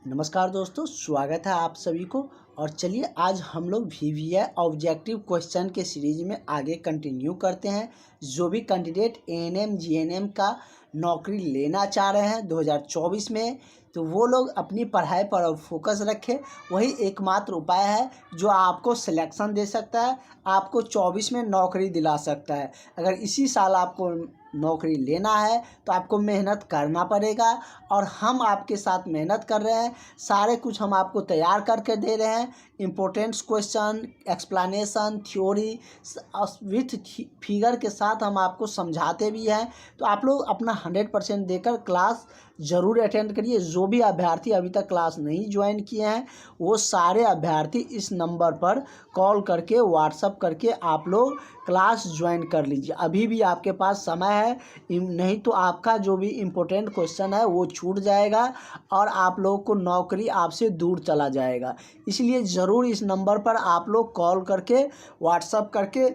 नमस्कार दोस्तों, स्वागत है आप सभी को। और चलिए आज हम लोग वीवीआई ऑब्जेक्टिव क्वेश्चन के सीरीज में आगे कंटिन्यू करते हैं। जो भी कैंडिडेट एएनएम जीएनएम का नौकरी लेना चाह रहे हैं 2024 में, तो वो लोग अपनी पढ़ाई पर फोकस रखें। वही एकमात्र उपाय है जो आपको सिलेक्शन दे सकता है, आपको 24 में नौकरी दिला सकता है। अगर इसी साल आपको नौकरी लेना है तो आपको मेहनत करना पड़ेगा, और हम आपके साथ मेहनत कर रहे हैं। सारे कुछ हम आपको तैयार करके दे रहे हैं। Importance question, explanation, theory with figure के साथ हम आपको समझाते भी हैं। तो आप लोग अपना 100% देकर क्लास ज़रूर अटेंड करिए। जो भी अभ्यर्थी अभी तक क्लास नहीं ज्वाइन किए हैं, वो सारे अभ्यर्थी इस नंबर पर कॉल करके, व्हाट्सअप करके आप लोग क्लास ज्वाइन कर लीजिए। अभी भी आपके पास समय है, नहीं तो आपका जो भी इम्पोर्टेंट क्वेश्चन है वो छूट जाएगा और आप लोगों को नौकरी आपसे दूर चला जाएगा। इसलिए ज़रूर इस नंबर पर आप लोग कॉल करके, व्हाट्सअप करके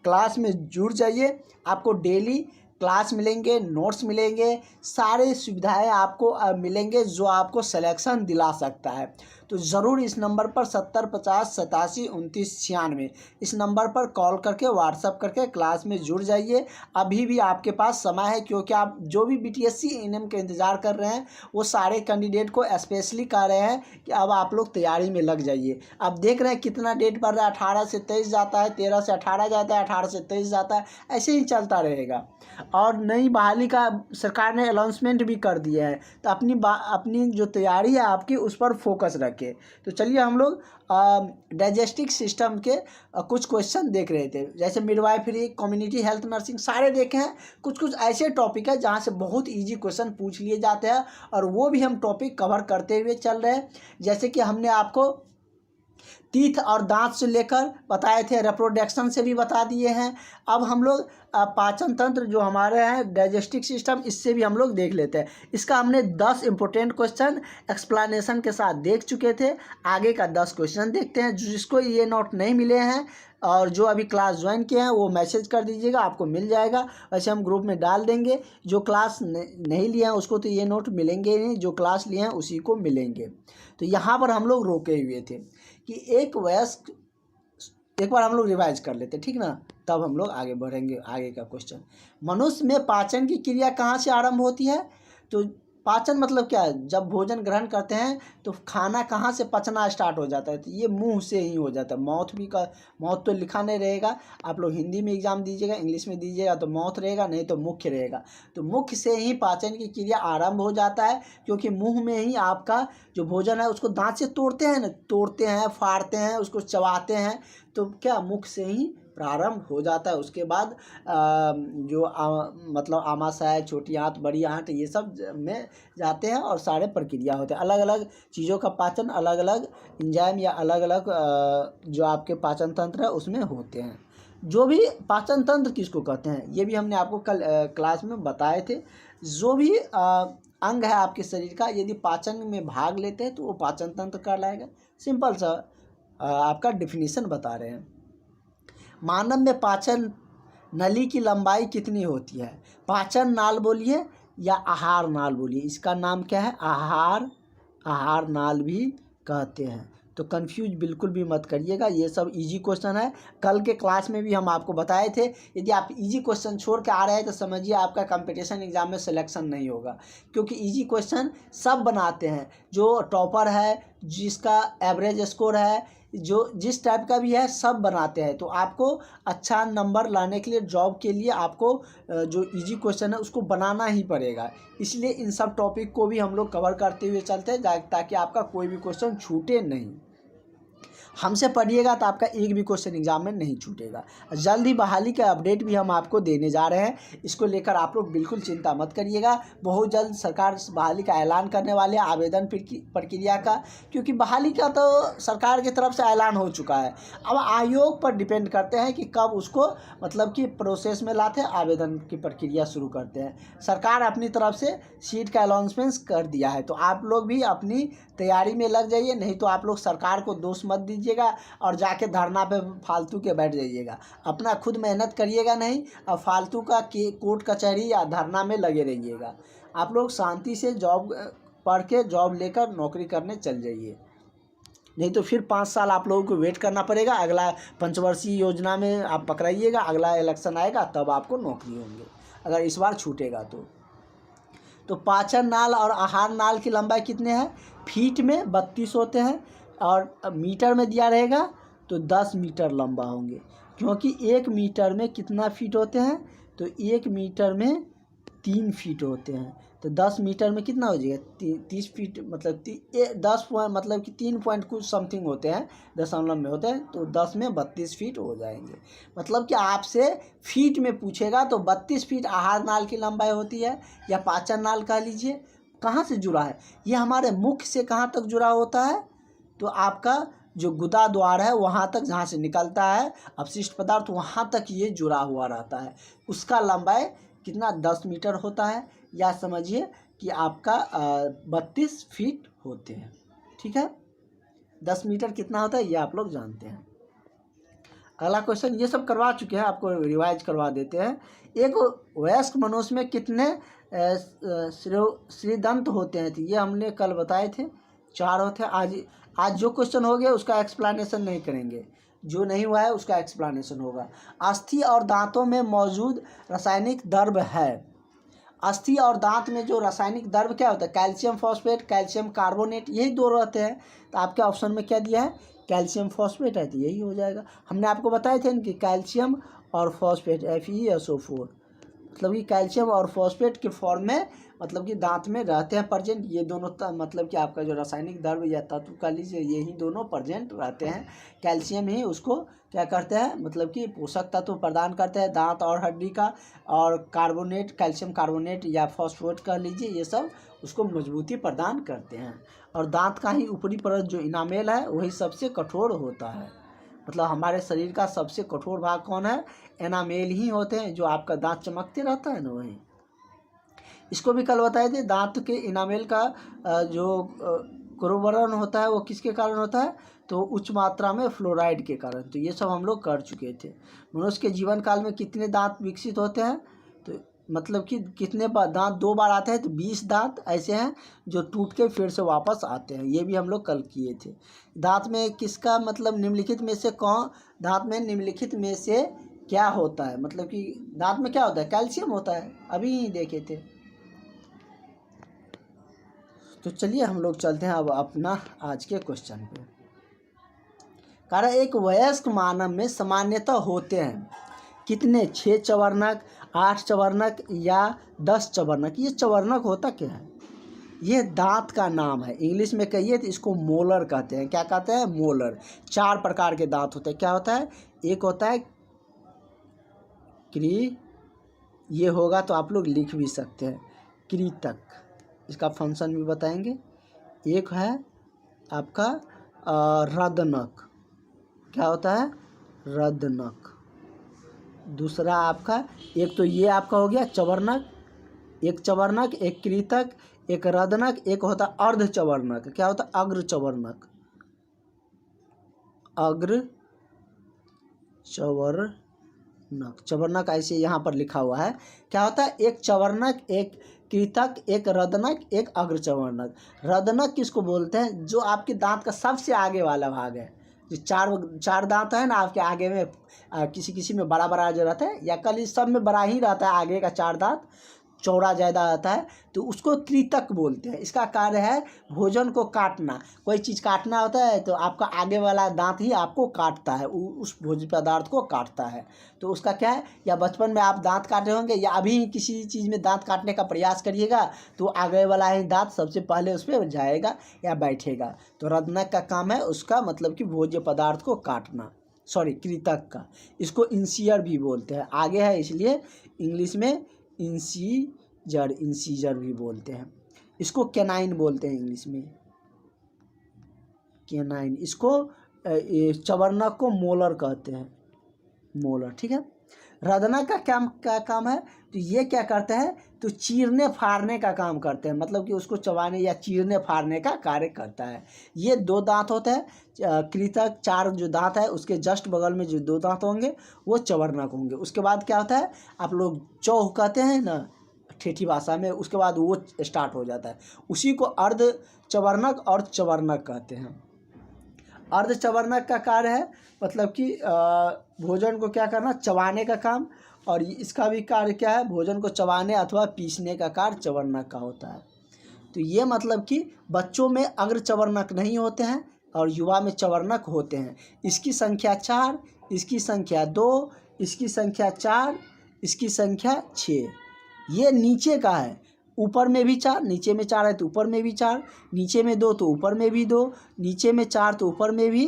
क्लास में जुड़ जाइए। आपको डेली क्लास मिलेंगे, नोट्स मिलेंगे, सारे सुविधाएं आपको मिलेंगे जो आपको सिलेक्शन दिला सकता है। तो ज़रूर इस नंबर पर 70 50 87 29 96 इस नंबर पर कॉल करके, व्हाट्सअप करके क्लास में जुड़ जाइए। अभी भी आपके पास समय है, क्योंकि आप जो भी बीटीएससी एएनएम के इंतज़ार कर रहे हैं वो सारे कैंडिडेट को स्पेशली कह रहे हैं कि अब आप लोग तैयारी में लग जाइए। अब देख रहे हैं कितना डेट बढ़ रहा है, 18 से 23 जाता है, 13 से 18 जाता है, 18 से 23 जाता है, ऐसे ही चलता रहेगा। और नई बहाली का सरकार ने अनाउंसमेंट भी कर दिया है। तो अपनी जो तैयारी है आपकी, उस पर फोकस रखें। तो चलिए हम लोग डाइजेस्टिक सिस्टम के कुछ क्वेश्चन देख रहे थे, जैसे मिडवाइफरी, कम्युनिटी हेल्थ नर्सिंग, सारे देखे हैं। कुछ कुछ ऐसे टॉपिक है जहाँ से बहुत इजी क्वेश्चन पूछ लिए जाते हैं, और वो भी हम टॉपिक कवर करते हुए चल रहे हैं। जैसे कि हमने आपको टीथ और दांत से लेकर बताए थे, रिप्रोडक्शन से भी बता दिए हैं। अब हम लोग पाचन तंत्र जो हमारे हैं, डाइजेस्टिक सिस्टम, इससे भी हम लोग देख लेते हैं। इसका हमने 10 इंपॉर्टेंट क्वेश्चन एक्सप्लेनेशन के साथ देख चुके थे। आगे का 10 क्वेश्चन देखते हैं। जिसको ये नोट नहीं मिले हैं और जो अभी क्लास ज्वाइन किए हैं, वो मैसेज कर दीजिएगा, आपको मिल जाएगा। वैसे हम ग्रुप में डाल देंगे। जो क्लास नहीं लिए हैं उसको तो ये नोट मिलेंगे ही नहीं, जो क्लास लिए हैं उसी को मिलेंगे। तो यहाँ पर हम लोग रोके हुए थे कि एक वयस्क, एक बार हम लोग रिवाइज कर लेते, ठीक ना, तब हम लोग आगे बढ़ेंगे। आगे का क्वेश्चन, मनुष्य में पाचन की क्रिया कहाँ से आरंभ होती है? तो पाचन मतलब क्या है? जब भोजन ग्रहण करते हैं तो खाना कहाँ से पचना स्टार्ट हो जाता है? तो ये मुंह से ही हो जाता है। माउथ तो लिखा नहीं रहेगा। आप लोग हिंदी में एग्जाम दीजिएगा, इंग्लिश में दीजिएगा तो माउथ रहेगा, नहीं तो मुख्य रहेगा। तो मुख्य से ही पाचन की क्रिया आरंभ हो जाता है, क्योंकि मुंह में ही आपका जो भोजन है उसको दांत से तोड़ते हैं ना, तोड़ते हैं, फाड़ते हैं, उसको चबाते हैं। तो क्या मुख से ही प्रारंभ हो जाता है। उसके बाद मतलब आमाशय, छोटी आंत, बड़ी आंत, ये सब में जाते हैं और सारे प्रक्रिया होते हैं। अलग अलग चीज़ों का पाचन अलग अलग एंजाइम या अलग अलग जो आपके पाचन तंत्र है उसमें होते हैं। जो भी पाचन तंत्र किसको कहते हैं, ये भी हमने आपको कल क्लास में बताए थे। जो भी अंग है आपके शरीर का, यदि पाचन में भाग लेते हैं तो वो पाचन तंत्र कहलाएगा। सिंपल सा आपका डिफिनीशन बता रहे हैं। मानव में पाचन नली की लंबाई कितनी होती है? पाचन नाल बोलिए या आहार नाल बोलिए, इसका नाम क्या है? आहार नाल भी कहते हैं। तो कंफ्यूज बिल्कुल भी मत करिएगा, ये सब इजी क्वेश्चन है। कल के क्लास में भी हम आपको बताए थे। यदि आप इजी क्वेश्चन छोड़ के आ रहे हैं तो समझिए आपका कंपटीशन एग्जाम में सिलेक्शन नहीं होगा, क्योंकि इजी क्वेश्चन सब बनाते हैं। जो टॉपर है, जिसका एवरेज स्कोर है, जो जिस टाइप का भी है, सब बनाते हैं। तो आपको अच्छा नंबर लाने के लिए, जॉब के लिए, आपको जो इजी क्वेश्चन है उसको बनाना ही पड़ेगा। इसलिए इन सब टॉपिक को भी हम लोग कवर करते हुए चलते हैं, ताकि आपका कोई भी क्वेश्चन छूटे नहीं। हमसे पढ़िएगा तो आपका एक भी क्वेश्चन एग्जाम में नहीं छूटेगा। जल्द ही बहाली का अपडेट भी हम आपको देने जा रहे हैं, इसको लेकर आप लोग बिल्कुल चिंता मत करिएगा। बहुत जल्द सरकार बहाली का ऐलान करने वाले हैं, आवेदन प्रक्रिया का, क्योंकि बहाली का तो सरकार की तरफ से ऐलान हो चुका है। अब आयोग पर डिपेंड करते हैं कि कब उसको मतलब कि प्रोसेस में लाते हैं, आवेदन की प्रक्रिया शुरू करते हैं। सरकार अपनी तरफ से सीट का अनाउंसमेंट कर दिया है, तो आप लोग भी अपनी तैयारी में लग जाइए। नहीं तो आप लोग सरकार को दोष मत दीजिएगा और जाके धरना पे फालतू के बैठ जाइएगा। अपना खुद मेहनत करिएगा नहीं, और फालतू का कोर्ट कचहरी या धरना में लगे रहिएगा। आप लोग शांति से जॉब पढ़ के जॉब लेकर नौकरी करने चल जाइए, नहीं तो फिर 5 साल आप लोगों को वेट करना पड़ेगा। अगला पंचवर्षीय योजना में आप पकड़ाइएगा, अगला इलेक्शन आएगा तब आपको नौकरी होंगे, अगर इस बार छूटेगा तो पाचन नाल और आहार नाल की लंबाई कितने हैं? फीट में 32 होते हैं और मीटर में दिया रहेगा तो 10 मीटर लंबा होंगे, क्योंकि 1 मीटर में कितना फीट होते हैं? तो 1 मीटर में 3 फीट होते हैं, तो 10 मीटर में कितना हो जाएगा? 30 फीट, मतलब 10 मतलब कि 3 पॉइंट कुछ समथिंग होते हैं, दशमलव में होते हैं, तो 10 में 32 फीट हो जाएंगे। मतलब कि आपसे फीट में पूछेगा तो 32 फीट आहार नाल की लंबाई होती है, या पाचन नाल कह लीजिए। कहाँ से जुड़ा है? ये हमारे मुख से कहाँ तक जुड़ा होता है? तो आपका जो गुदा द्वार है वहाँ तक, जहाँ से निकलता है अपशिष्ट पदार्थ, वहाँ तक ये जुड़ा हुआ रहता है। उसका लंबाई कितना? 10 मीटर होता है, या समझिए कि आपका 32 फीट होते हैं। ठीक है, 10 मीटर कितना होता है ये आप लोग जानते हैं। अगला क्वेश्चन, ये सब करवा चुके हैं, आपको रिवाइज करवा देते हैं। एक वयस्क मनुष्य में कितने श्रीदंत होते हैं? तो ये हमने कल बताए थे, 4 होते हैं। आज जो क्वेश्चन हो गया उसका एक्सप्लेनेशन नहीं करेंगे, जो नहीं हुआ है उसका एक्सप्लेनेशन होगा। अस्थि और दांतों में मौजूद रासायनिक द्रव्य है। अस्थि और दांत में जो रासायनिक द्रव्य क्या होता है? कैल्शियम फॉस्फेट, कैल्शियम कार्बोनेट, यही दो रहते हैं। तो आपके ऑप्शन में क्या दिया है? कैल्शियम फॉस्फेट है, तो यही हो जाएगा। हमने आपको बताए थे कि कैल्शियम और फॉस्फेट FeSO4, मतलब कि कैल्शियम और फॉस्फेट के फॉर्म में, मतलब कि दांत में रहते हैं प्रेजेंट। ये दोनों मतलब कि आपका जो रासायनिक द्रव्य या तत्व कह लीजिए, यही दोनों प्रेजेंट रहते हैं। कैल्शियम ही उसको क्या करते हैं? मतलब कि पोषक तत्व प्रदान करते हैं दांत और हड्डी का, और कार्बोनेट, कैल्शियम कार्बोनेट या फॉस्फेट कह लीजिए, ये सब उसको मजबूती प्रदान करते हैं। और दांत का ही ऊपरी परत जो इनामेल है वही सबसे कठोर होता है। मतलब हमारे शरीर का सबसे कठोर भाग कौन है? एनामेल ही होते हैं, जो आपका दांत चमकते रहता है ना, वही। इसको भी कल बताए थे, दांत के इनामेल का जो क्रोवरण होता है वो किसके कारण होता है? तो उच्च मात्रा में फ्लोराइड के कारण। तो ये सब हम लोग कर चुके थे। मनुष्य के जीवन काल में कितने दांत विकसित होते हैं? तो मतलब कि कितने दांत 2 बार आते हैं? तो 20 दांत ऐसे हैं जो टूट के फिर से वापस आते हैं, ये भी हम लोग कल किए थे। दांत में किसका, मतलब निम्नलिखित में से कौन, दांत में निम्नलिखित में से क्या होता है? मतलब कि दांत में क्या होता है? कैल्शियम होता है, अभी ही देखे थे। तो चलिए हम लोग चलते हैं अब अपना आज के क्वेश्चन पे। कारण एक वयस्क मानव में सामान्यतः होते हैं कितने? 6 चवर्णक, 8 चवर्णक या 10 चवर्णक। ये चवर्णक होता क्या है? ये दांत का नाम है। इंग्लिश में कहिए तो इसको मोलर कहते हैं। क्या कहते हैं? मोलर। 4 प्रकार के दांत होते हैं। क्या होता है? एक होता है ये होगा तो आप लोग लिख भी सकते हैं, कृतक, इसका फंक्शन भी बताएंगे। एक है आपका रदनक। क्या होता है? रदनक। दूसरा आपका, एक तो ये आपका हो गया चवर्णक, एक चवर्णक, एक कृतक, एक रदनक, एक होता अर्ध चवर्णक। क्या होता? अग्र चवर्णक। अग्र चवर्णक, चवर्णक ऐसे यहाँ पर लिखा हुआ है। क्या होता है? एक चवर्णक, एक कृतक, एक रदनक, एक अग्र चवर्णक। रदनक किसको बोलते हैं? जो आपके दांत का सबसे आगे वाला भाग है, जो चार दांत है ना आपके आगे में, किसी किसी में बड़ा बड़ा जो रहता है, या कल सब में बड़ा ही रहता है, आगे का 4 दांत चौड़ा ज़्यादा आता है, तो उसको कृतक बोलते हैं। इसका कार्य है भोजन को काटना। कोई चीज़ काटना होता है तो आपका आगे वाला दांत ही आपको काटता है, उस भोज्य पदार्थ को काटता है। तो उसका क्या है? या बचपन में आप दांत काटे होंगे, या अभी किसी चीज़ में दांत काटने का प्रयास करिएगा तो आगे वाला ही दांत सबसे पहले उस पर जाएगा या बैठेगा। तो रदनक का काम है उसका, मतलब कि भोज्य पदार्थ को काटना। सॉरी, कृतक का। इसको इंसियर भी बोलते हैं, आगे है इसलिए इंग्लिश में इंसीजर भी बोलते हैं। इसको कैनाइन बोलते हैं इंग्लिश में, कैनाइन। इसको चवर्णक को मोलर कहते हैं, मोलर। ठीक है। रदनक का क्या काम है? तो ये क्या करते हैं? तो चीरने फाड़ने का काम करते हैं, मतलब कि उसको चबाने या चीरने फाड़ने का कार्य करता है। ये 2 दांत होते हैं। कृतक 4 जो दांत है उसके जस्ट बगल में जो 2 दांत होंगे वो चवर्णक होंगे। उसके बाद क्या होता है? आप लोग चौह कहते हैं ना, ठेठी भाषा में, उसके बाद वो स्टार्ट हो जाता है। उसी को अर्धचवर्णक और चवर्णक कहते हैं। अर्धचवर्णक का कार्य है मतलब कि भोजन को क्या करना, चबाने का काम, और इसका भी कार्य क्या है, भोजन को चबाने अथवा पीसने का कार्य चवर्णक का होता है। तो ये मतलब कि बच्चों में अग्रचवर्णक नहीं होते हैं और युवा में चवर्णक होते हैं। इसकी संख्या 4, इसकी संख्या 2, इसकी संख्या 4, इसकी संख्या 6। ये नीचे का है, ऊपर में भी 4, नीचे में 4 है तो ऊपर में भी 4, नीचे में 2 तो ऊपर में भी 2, नीचे में 4 तो ऊपर में भी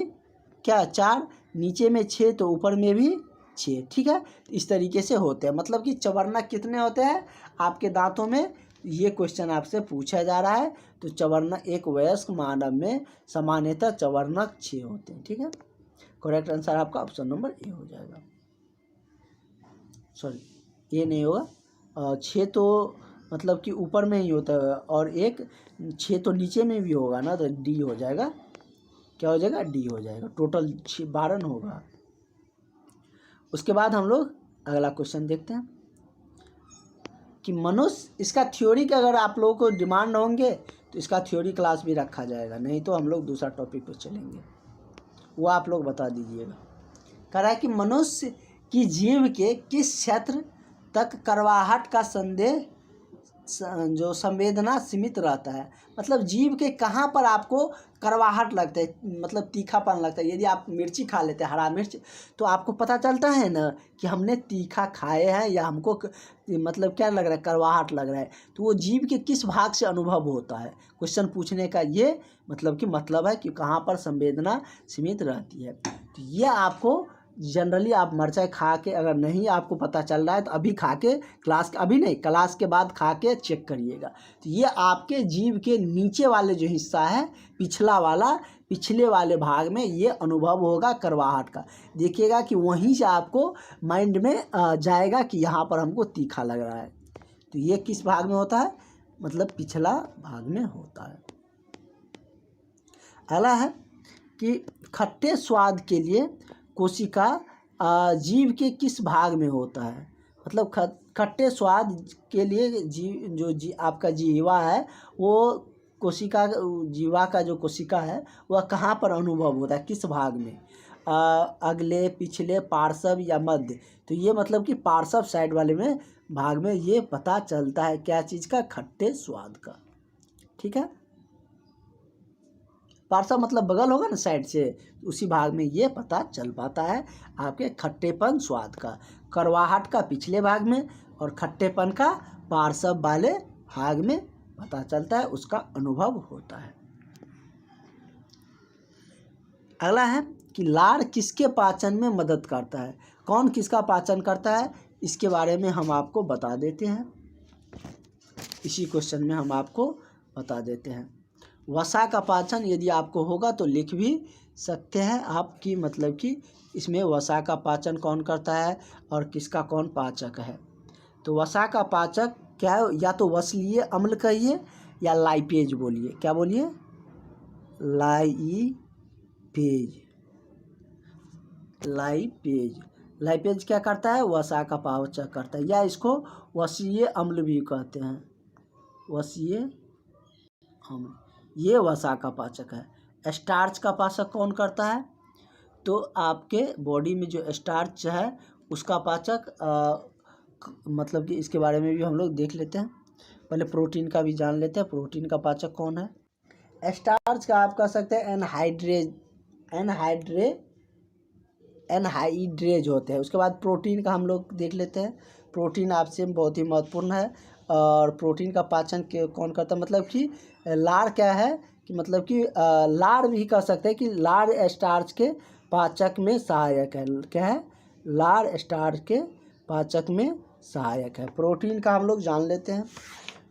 क्या 4, नीचे में 6 तो ऊपर में भी 6। ठीक है, इस तरीके से होते हैं। मतलब कि चवर्णक कितने होते हैं आपके दांतों में, ये क्वेश्चन आपसे पूछा जा रहा है। तो चवर्णक एक वयस्क मानव में सामान्यतः चवर्णक 6 होते हैं। ठीक है, करेक्ट आंसर आपका ऑप्शन नंबर ए हो जाएगा। सॉरी, ये नहीं होगा, 6 तो मतलब कि ऊपर में ही होता है और एक 6 तो नीचे में भी होगा ना, तो डी हो जाएगा। क्या हो जाएगा, डी हो जाएगा। टोटल 12 होगा। उसके बाद हम लोग अगला क्वेश्चन देखते हैं कि मनुष्य, इसका थ्योरी का अगर आप लोगों को डिमांड होंगे तो इसका थ्योरी क्लास भी रखा जाएगा, नहीं तो हम लोग दूसरा टॉपिक पे चलेंगे, वो आप लोग बता दीजिएगा। कह रहा है कि मनुष्य की जीभ के किस क्षेत्र तक कड़वाहट का संदेह जो संवेदना सीमित रहता है। मतलब जीभ के कहाँ पर आपको कड़वाहट लगता है, मतलब तीखापन लगता है। यदि आप मिर्ची खा लेते हैं, हरा मिर्च, तो आपको पता चलता है ना कि हमने तीखा खाए हैं या हमको मतलब क्या लग रहा है, कड़वाहट लग रहा है। तो वो जीभ के किस भाग से अनुभव होता है, क्वेश्चन पूछने का ये मतलब है कि कहाँ पर संवेदना सीमित रहती है। तो ये आपको जनरली आप मिर्चाई खा के अगर नहीं आपको पता चल रहा है तो अभी खा के क्लास के बाद खा के चेक करिएगा। तो ये आपके जीभ के नीचे वाले जो हिस्सा है, पिछले वाले भाग में ये अनुभव होगा कड़वाहट का। देखिएगा कि वहीं से आपको माइंड में जाएगा कि यहाँ पर हमको तीखा लग रहा है। तो ये किस भाग में होता है, मतलब पिछला भाग में होता है। अगला है कि खट्टे स्वाद के लिए कोशिका जीभ के किस भाग में होता है। मतलब खट्टे स्वाद के लिए आपका जीवा है, वो कोशिका, जीवा का जो कोशिका है वह कहाँ पर अनुभव होता है, किस भाग में, अगले, पिछले, पार्श्व या मध्य। तो ये मतलब कि पार्श्व साइड वाले में भाग में ये पता चलता है क्या चीज़ का, खट्टे स्वाद का। ठीक है, पार्श्व मतलब बगल होगा ना साइड से, उसी भाग में ये पता चल पाता है आपके खट्टेपन स्वाद का। कड़वाहट का पिछले भाग में और खट्टेपन का पार्श्व वाले भाग में पता चलता है, उसका अनुभव होता है। अगला है कि लार किसके पाचन में मदद करता है। कौन किसका पाचन करता है, इसके बारे में हम आपको बता देते हैं। इसी क्वेश्चन में हम आपको बता देते हैं। वसा का पाचन यदि आपको होगा तो लिख भी सकते हैं आपकी, मतलब कि इसमें वसा का पाचन कौन करता है और किसका कौन पाचक है। तो वसा का पाचक क्या है, या तो वसलीय अम्ल कहिए या लाइपेज बोलिए। क्या बोलिए, लाइपेज क्या करता है, वसा का पाचक करता है, या इसको वसीय अम्ल भी कहते हैं, वसीय अम्ल, ये वसा का पाचक है। स्टार्च का पाचक कौन करता है, तो आपके बॉडी में जो स्टार्च है उसका पाचक मतलब कि इसके बारे में भी हम लोग देख लेते हैं। पहले प्रोटीन का भी जान लेते हैं, प्रोटीन का पाचक कौन है। स्टार्च का आप कह सकते हैं एनहाइड्रेज होते हैं। उसके बाद प्रोटीन का हम लोग देख लेते हैं। प्रोटीन आपसे बहुत ही महत्वपूर्ण है, और प्रोटीन का पाचन कौन करता है, मतलब कि लार क्या है कि मतलब कि लार भी कह सकते हैं कि लार स्टार्च के पाचक में सहायक है। क्या है, लार स्टार्च के पाचक में सहायक है। प्रोटीन का हम लोग जान लेते हैं,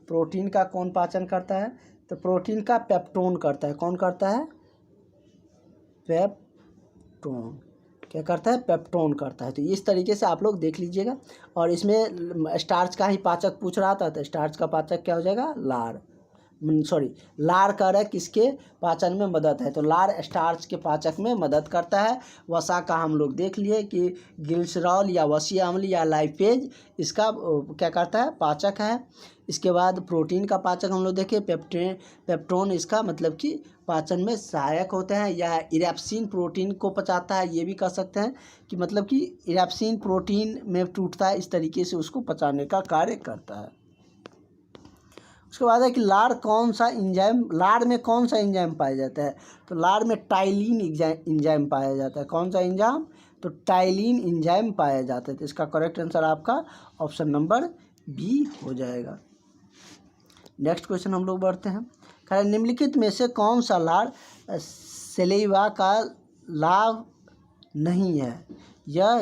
प्रोटीन का कौन पाचन करता है, तो प्रोटीन का पेप्टोन करता है। कौन करता है, पेप्टोन। क्या करता है, पेप्टोन करता है। तो इस तरीके से आप लोग देख लीजिएगा। और इसमें स्टार्च का ही पाचक पूछ रहा था, तो स्टार्च का पाचक क्या हो जाएगा, लार कर है किसके पाचन में मदद है, तो लार स्टार्च के पाचक में मदद करता है। वसा का हम लोग देख लिए कि ग्लिसरॉल या वसीय अम्ल या लाइपेज इसका क्या करता है, पाचक है। इसके बाद प्रोटीन का पाचक हम लोग देखें, पेप्टोन इसका मतलब कि पाचन में सहायक होते हैं, या इरेप्सिन प्रोटीन को पचाता है, ये भी कह सकते हैं कि मतलब कि इरेप्सिन प्रोटीन में टूटता है, इस तरीके से उसको पचाने का कार्य करता है। उसके बाद है कि लाड़ में कौन सा एंजाइम पाया जाता है, तो लाड़ में टाइलिन एंजाइम पाया जाता है। कौन सा एंजाइम, तो टाइलिन एंजाइम पाया जाता है। तो इसका करेक्ट आंसर आपका ऑप्शन नंबर बी हो जाएगा। नेक्स्ट क्वेश्चन हम लोग बढ़ते हैं। निम्नलिखित में से कौन सा लाड़ सेलेवा का लाभ नहीं है, यह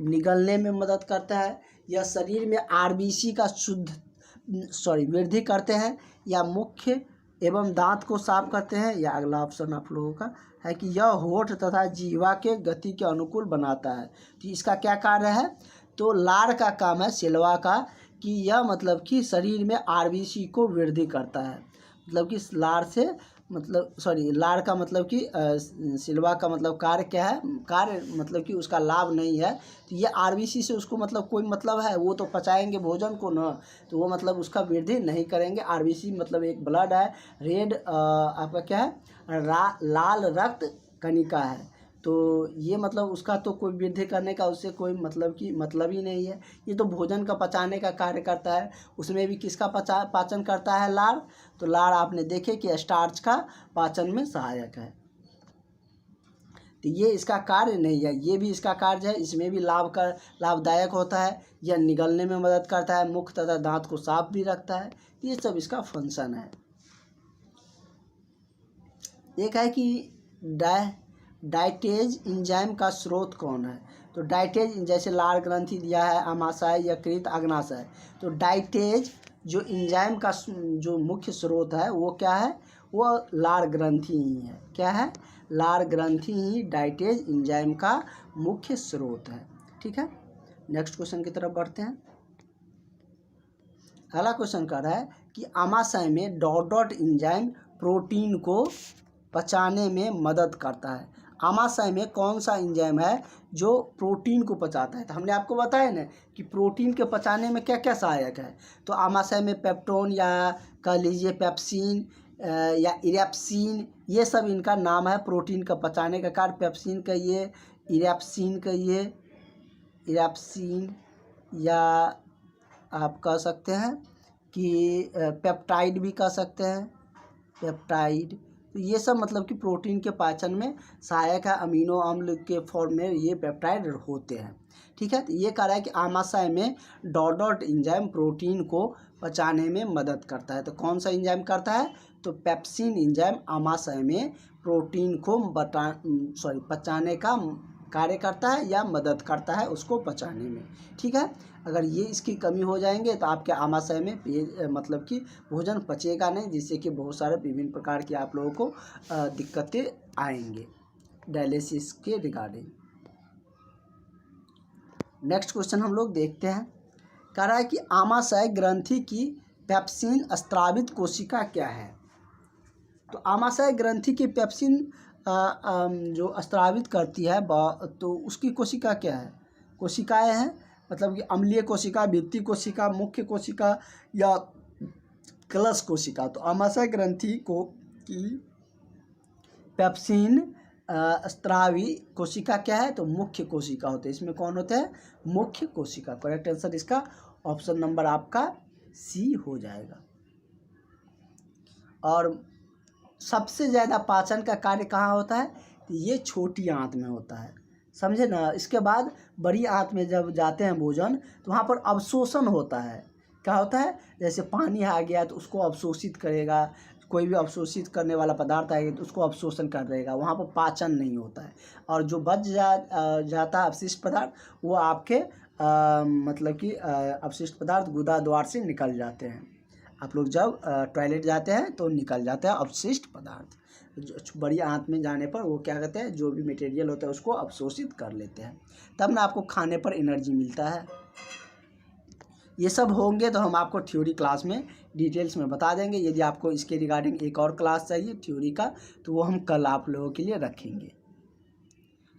निगलने में मदद करता है, यह शरीर में आरबीसी का वृद्धि करते हैं, या मुख्य एवं दांत को साफ करते हैं, या अगला ऑप्शन आप लोगों का है कि यह होठ तथा जीवा के गति के अनुकूल बनाता है। तो इसका क्या कार्य है, तो लाड़ का काम है सेलवा का कि यह मतलब कि शरीर में आरबीसी को वृद्धि करता है। मतलब कि लाड़ से लाड़ का मतलब कि सिलवा का मतलब कार्य क्या है, कार्य मतलब कि उसका लाभ नहीं है। तो ये आरबीसी से उसको मतलब कोई मतलब है, वो तो पचाएंगे भोजन को ना, तो वो मतलब उसका वृद्धि नहीं करेंगे। आरबीसी मतलब एक ब्लड है, रेड आपका क्या है, लाल रक्त कणिका है। तो ये मतलब उसका तो कोई वृद्धि करने का उससे कोई मतलब ही नहीं है। ये तो भोजन का पचाने का कार्य करता है। उसमें भी किसका पाचन करता है, लाड़। तो लाड़ आपने देखे कि स्टार्च का पाचन में सहायक है। तो ये इसका कार्य नहीं है, ये भी इसका कार्य है, इसमें भी लाभदायक होता है। यह निगलने में मदद करता है, मुख तथा दांत को साफ भी रखता है। ये सब इसका फंक्शन है। एक है कि डाइटेज एंजाइम का स्रोत कौन है, तो डाइटेज जैसे लाड़ ग्रंथि दिया है, आमाशय, यकृत, अग्नाशय। तो डाइटेज जो एंजाइम का जो मुख्य स्रोत है वो क्या है, वो लाड़ ग्रंथि ही है। क्या है, लाड़ ग्रंथि ही डाइटेज एंजाइम का मुख्य स्रोत है। ठीक है, नेक्स्ट क्वेश्चन की तरफ बढ़ते हैं। अगला क्वेश्चन कर रहा है कि आमाशय में डॉट एंजाइम प्रोटीन को पचाने में मदद करता है। आमाशय में कौन सा एंजाइम है जो प्रोटीन को पचाता है। तो हमने आपको बताया ना कि प्रोटीन के पचाने में क्या क्या सहायक है। तो आमाशय में पेप्टोन, या कह लीजिए पेप्सिन, या इरेप्सिन, ये सब इनका नाम है प्रोटीन का पचाने का कार्य। पेप्सिन कहिए, इरेप्सिन कहिए, इरेप्सिन, या आप कह सकते हैं कि पेप्टाइड भी कह सकते हैं, पेप्टाइड। तो ये सब मतलब कि प्रोटीन के पाचन में सहायक है। अमीनो अम्ल के फॉर्म में ये पेप्टाइड होते हैं। ठीक है, तो ये कह रहा है कि आमाशय में डॉट एंजाइम प्रोटीन को पचाने में मदद करता है। तो कौन सा एंजाइम करता है, तो पेप्सिन एंजाइम आमाशय में प्रोटीन को पचाने का कार्य करता है या मदद करता है उसको पचाने में। ठीक है, अगर ये इसकी कमी हो जाएंगे तो आपके आमाशय में मतलब कि भोजन पचेगा नहीं, जिससे कि बहुत सारे विभिन्न प्रकार की आप लोगों को दिक्कतें आएंगे डायलिसिस के रिगार्डिंग। नेक्स्ट क्वेश्चन हम लोग देखते हैं। कह रहा है कि आमाशय ग्रंथि की पेप्सिन स्त्रावित कोशिका क्या है। तो आमाशय ग्रंथि की पेप्सिन जो स्त्रावित करती है तो उसकी कोशिका क्या है, कोशिकाएं हैं, मतलब कि अम्लीय कोशिका, भित्ति कोशिका, मुख्य कोशिका, या कलश कोशिका। तो आमाशय ग्रंथि को की पेप्सिन स्त्रावी कोशिका क्या है, तो मुख्य कोशिका होते हैं। इसमें कौन होते हैं, मुख्य कोशिका। करेक्ट आंसर इसका ऑप्शन नंबर आपका सी हो जाएगा। और सबसे ज़्यादा पाचन का कार्य कहाँ होता है, तो ये छोटी आंत में होता है, समझे ना। इसके बाद बड़ी आंत में जब जाते हैं भोजन, तो वहाँ पर अवशोषण होता है। क्या होता है, जैसे पानी आ गया तो उसको अवशोषित करेगा, कोई भी अवशोषित करने वाला पदार्थ आएगा तो उसको अवशोषण कर देगा, वहाँ पर पाचन नहीं होता है। और जो बच जाता है अवशिष्ट पदार्थ, वो आपके मतलब कि अवशिष्ट पदार्थ गुदा द्वार से निकल जाते हैं। आप लोग जब टॉयलेट जाते हैं तो निकल जाता है अवशिष्ट पदार्थ। बड़ी आंत में जाने पर वो क्या कहते हैं, जो भी मटेरियल होता है उसको अवशोषित कर लेते हैं, तब ना आपको खाने पर एनर्जी मिलता है। ये सब होंगे तो हम आपको थ्योरी क्लास में डिटेल्स में बता देंगे। यदि आपको इसके रिगार्डिंग एक और क्लास चाहिए थ्योरी का, तो वो हम कल आप लोगों के लिए रखेंगे।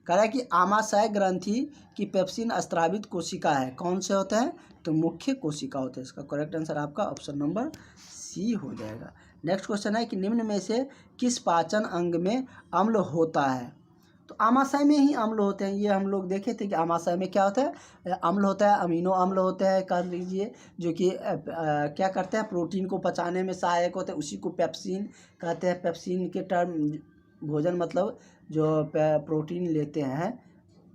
कह रहा है कि आमाशय ग्रंथि की पेप्सिन स्रावित कोशिका है, कौन से होते हैं? तो मुख्य कोशिका होते हैं। इसका करेक्ट आंसर आपका ऑप्शन नंबर सी हो जाएगा। नेक्स्ट क्वेश्चन है कि निम्न में से किस पाचन अंग में अम्ल होता है? तो आमाशय में ही अम्ल होते हैं। ये हम लोग देखे थे कि आमाशय में क्या होता है, अम्ल होता है, अमीनो अम्ल होते हैं कर लीजिए, जो कि क्या करते हैं, प्रोटीन को पचाने में सहायक होते हैं, उसी को पेप्सिन कहते हैं। पेप्सिन के टर्म भोजन मतलब जो प्रोटीन लेते हैं,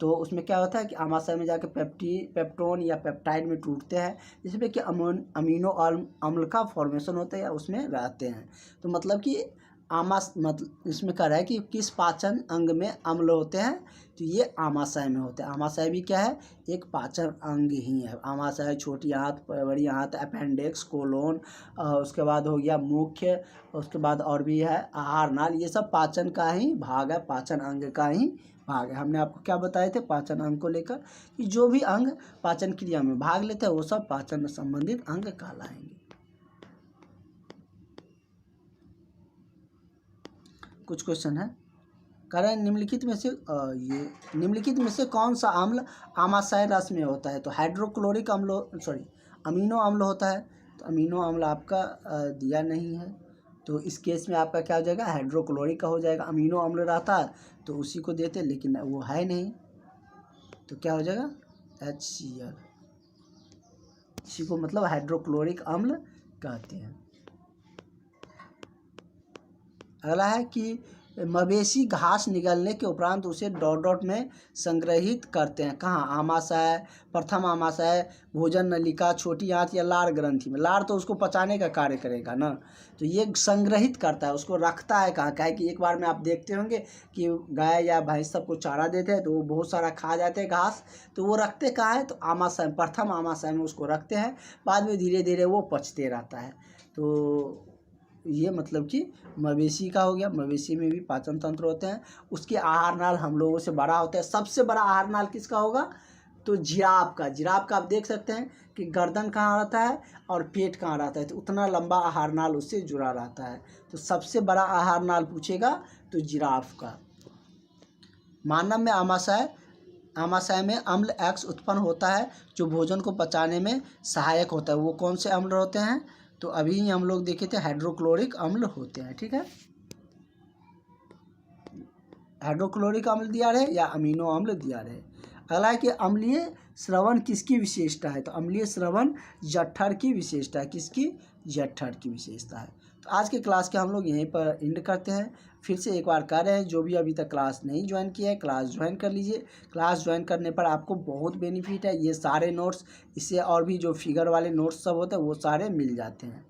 तो उसमें क्या होता है कि आमाशय में जाके पेप्टोन या पेप्टाइड में टूटते हैं, जिसमें कि अमीनो अम्ल का फॉर्मेशन होता है या उसमें रहते हैं। तो मतलब कि मतलब इसमें कह रहा है कि किस पाचन अंग में अम्ल होते हैं, तो ये आमाशय में होते हैं। आमाशय भी क्या है, एक पाचन अंग ही है। आमाशय, छोटी आंत, बड़ी आंत, अपेंडिक्स, कोलोन, उसके बाद हो गया मुख्य, उसके बाद और भी है आहार नाल, ये सब पाचन का ही भाग है, पाचन अंग का ही भाग है। हमने आपको क्या बताए थे पाचन अंग को लेकर, कि जो भी अंग पाचन क्रिया में भाग लेते हैं वो सब पाचन संबंधित अंग कहलाएंगे। कुछ क्वेश्चन है, कह रहे हैं निम्नलिखित में से कौन सा अम्ल आमाशय रस में होता है? तो हाइड्रोक्लोरिक अम्ल, अमीनो अम्ल होता है। तो अमीनो अम्ल आपका दिया नहीं है, तो इस केस में आपका क्या हो जाएगा, हाइड्रोक्लोरिक का हो जाएगा। अमीनो अम्ल रहता है तो उसी को देते, लेकिन वो है नहीं, तो क्या हो जाएगा, HCl। इसी को मतलब हाइड्रोक्लोरिक अम्ल कहते हैं। अगला है कि मवेशी घास निगलने के उपरांत उसे डॉट डॉट में संग्रहित करते हैं, कहाँ? आमाशय, प्रथम आमाशय, भोजन नलिका, छोटी आंत या लार ग्रंथि में। लार तो उसको पचाने का कार्य करेगा ना, तो ये संग्रहित करता है, उसको रखता है कहाँ? क्या है कि एक बार में आप देखते होंगे कि गाय या भैंस सबको चारा देते हैं तो वो बहुत सारा खा जाते हैं घास, तो वो रखते कहाँ है? तो आमाशय, प्रथम आमाशय में उसको रखते हैं, बाद में धीरे धीरे वो पचते रहता है। तो ये मतलब कि मवेशी का हो गया। मवेशी में भी पाचन तंत्र होते हैं, उसके आहार नाल हम लोगों से बड़ा होता है। सबसे बड़ा आहार नाल किसका होगा? तो जिराफ का। जिराफ का आप देख सकते हैं कि गर्दन कहाँ रहता है और पेट कहाँ रहता है, तो उतना लंबा आहार नाल उससे जुड़ा रहता है। तो सबसे बड़ा आहार नाल पूछेगा तो जिराफ का। मानव में आमाशय में अम्ल X उत्पन्न होता है जो भोजन को पचाने में सहायक होता है। वो कौन से अम्ल होते हैं? तो अभी हम लोग देखे थे हाइड्रोक्लोरिक अम्ल होते हैं, ठीक है। हाइड्रोक्लोरिक अम्ल दिया रहे या अमीनो अम्ल दिया रहे। अगला है कि अम्लीय स्रवण किसकी विशेषता है? तो अम्लीय स्रवण जठर की विशेषता है। किसकी? जठर की विशेषता है। तो आज के क्लास के हम लोग यहीं पर एंड करते हैं। फिर से एक बार कह रहे हैं, जो भी अभी तक क्लास नहीं ज्वाइन किया है क्लास ज्वाइन कर लीजिए। क्लास ज्वाइन करने पर आपको बहुत बेनिफिट है। ये सारे नोट्स, इससे और भी जो फिगर वाले नोट्स सब होते हैं वो सारे मिल जाते हैं।